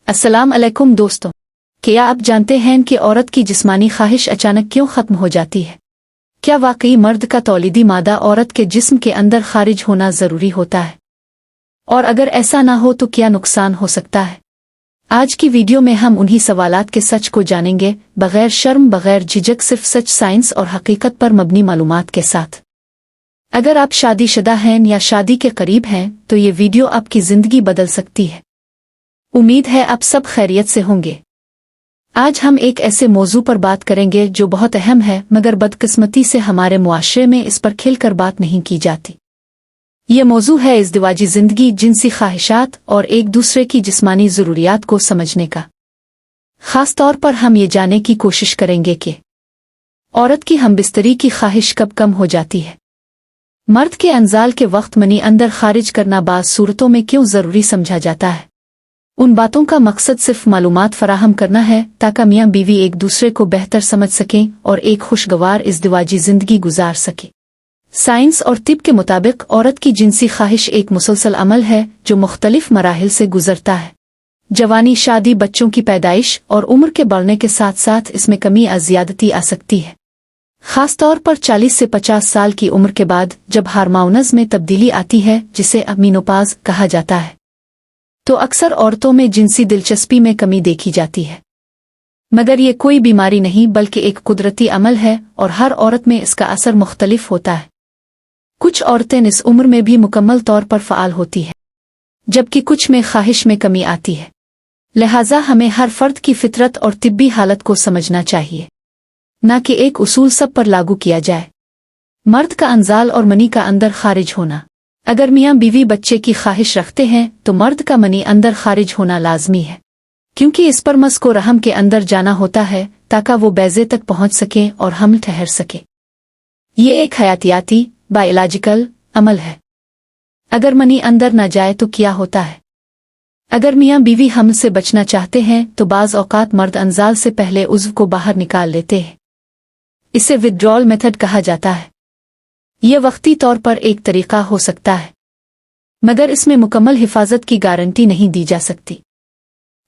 अस्सलाम अलैकुम दोस्तों, क्या आप जानते हैं कि औरत की जिस्मानी ख्वाहिश अचानक क्यों ख़त्म हो जाती है? क्या वाकई मर्द का तौलीदी मादा औरत के जिस्म के अंदर खारिज होना ज़रूरी होता है? और अगर ऐसा ना हो तो क्या नुकसान हो सकता है? आज की वीडियो में हम उन्हीं सवालात के सच को जानेंगे, बगैर शर्म बगैर झिझक, सिर्फ सच, साइंस और हकीकत पर मबनी मालूमात के साथ। अगर आप शादीशुदा हैं या शादी के करीब हैं तो ये वीडियो आपकी ज़िंदगी बदल सकती है। उम्मीद है आप सब खैरियत से होंगे। आज हम एक ऐसे मौजू पर बात करेंगे जो बहुत अहम है, मगर बदकिस्मती से हमारे मुआशरे में इस पर खिलकर बात नहीं की जाती। ये मौजू है इज़्दिवाजी ज़िंदगी, जिनसी ख्वाहिशात और एक दूसरे की जिस्मानी ज़रूरियात को समझने का। ख़ास तौर पर हम ये जानने की कोशिश करेंगे कि औरत की हमबिस्तरी की ख्वाहिश कब कम हो जाती है। मर्द के अंजाल के वक्त मनी अंदर खारिज करना बाज़ सूरतों में क्यों ज़रूरी समझा जाता है। उन बातों का मकसद सिर्फ मालूमात फराहम करना है ताकि मियाँ बीवी एक दूसरे को बेहतर समझ सकें और एक खुशगवार इज़्दिवाजी ज़िंदगी गुजार सकें। साइंस और तिब के मुताबिक औरत की जिनसी ख्वाहिश एक मुसलसल अमल है जो मुख्तलिफ मराहिल से गुजरता है। जवानी, शादी, बच्चों की पैदाइश और उम्र के बढ़ने के साथ साथ इसमें कमी या ज़्यादती आ सकती है। ख़ास तौर पर 40 से 50 साल की उम्र के बाद जब हार्मोन्स में तब्दीली आती है, जिसे मेनोपॉज़ कहा जाता है, तो अक्सर औरतों में जिनसी दिलचस्पी में कमी देखी जाती है। मगर ये कोई बीमारी नहीं बल्कि एक कुदरती अमल है और हर औरत में इसका असर मुख्तलिफ होता है। कुछ औरतें इस उम्र में भी मुकम्मल तौर पर फ़आल होती हैं, जबकि कुछ में ख्वाहिश में कमी आती है। लिहाजा हमें हर फर्द की फितरत और तिब्बी हालत को समझना चाहिए, न कि एक उसूल सब पर लागू किया जाए। मर्द का अंजाल और मनी का अंदर खारिज होना। अगर मियाँ बीवी बच्चे की ख्वाहिश रखते हैं तो मर्द का मनी अंदर खारिज होना लाजमी है, क्योंकि इस पर मस को रहम के अंदर जाना होता है ताकि वो बैज़े तक पहुँच सके और हमल ठहर सके। ये एक हयातियाती बायोलॉजिकल अमल है। अगर मनी अंदर न जाए तो क्या होता है? अगर मियाँ बीवी हमल से बचना चाहते हैं तो बाज़ औक़ात मर्द अंजाल से पहले उज़्व को बाहर निकाल लेते हैं। इसे विथड्रॉल मेथड कहा जाता है। यह वक्ती तौर पर एक तरीका हो सकता है, मगर इसमें मुकम्मल हिफाजत की गारंटी नहीं दी जा सकती,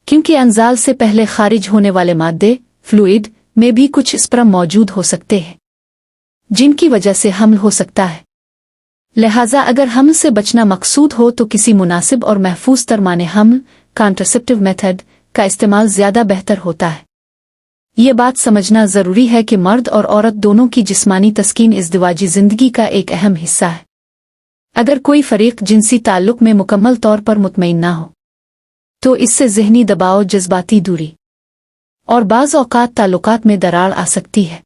क्योंकि अंजाल से पहले खारिज होने वाले मादे फ्लूइड में भी कुछ स्पर्म मौजूद हो सकते हैं, जिनकी वजह से हमल हो सकता है। लिहाजा अगर हमल से बचना मकसूद हो तो किसी मुनासिब और महफूज तरमाने हमल कॉन्ट्रासेप्टिव मेथड का इस्तेमाल ज़्यादा बेहतर होता है। ये बात समझना ज़रूरी है कि मर्द और औरत दोनों की जिस्मानी तस्कीन इज़्दिवाजी ज़िंदगी का एक अहम हिस्सा है। अगर कोई फ़रीक जिनसी ताल्लुक़ में मुकम्मल तौर पर मुतमईन ना हो तो इससे ज़हनी दबाव, जज्बाती दूरी और बाज़ औक़ात ताल्लुकात में दरार आ सकती है।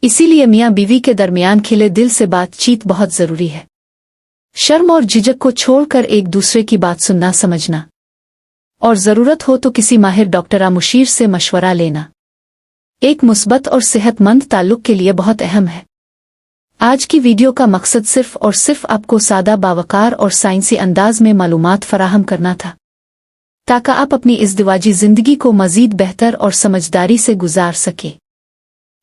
इसीलिए मियाँ बीवी के दरमियान खिले दिल से बातचीत बहुत ज़रूरी है। शर्म और झिझक को छोड़कर एक दूसरे की बात सुनना, समझना और ज़रूरत हो तो किसी माहिर डॉक्टर या मुशीर से मशवरा लेना एक मुस्बत और सेहतमंद ताल्लुक़ के लिए बहुत अहम है। आज की वीडियो का मकसद सिर्फ और सिर्फ आपको सादा, बावकार और साइंसी अंदाज में मालूमात फराहम करना था, ताकि आप अपनी इज़्दिवाजी ज़िंदगी को मज़ीद बेहतर और समझदारी से गुजार सके।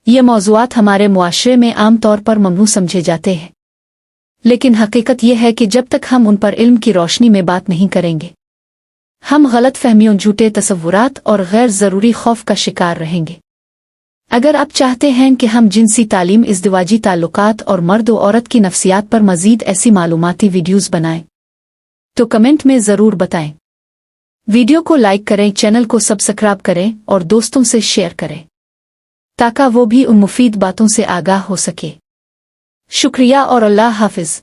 ये मौज़ूआत हमारे मुआशरे में आम तौर पर ममनू समझे जाते हैं, लेकिन हकीकत यह है कि जब तक हम उन पर इल्म की रोशनी में बात नहीं करेंगे, हम गलत फहमियों, झूठे तसव्वुरात और गैर ज़रूरी खौफ का शिकार रहेंगे। अगर आप चाहते हैं कि हम जिनसी तालीम, इज़्दिवाजी ताल्लुकात और मर्द व औरत की नफ्सियात पर मज़ीद ऐसी मालूमाती वीडियोज़ बनाएं तो कमेंट में ज़रूर बताएं। वीडियो को लाइक करें, चैनल को सब्सक्राइब करें और दोस्तों से शेयर करें ताकि वो भी उन मुफीद बातों से आगाह हो सके। शुक्रिया और अल्लाह हाफ़िज़।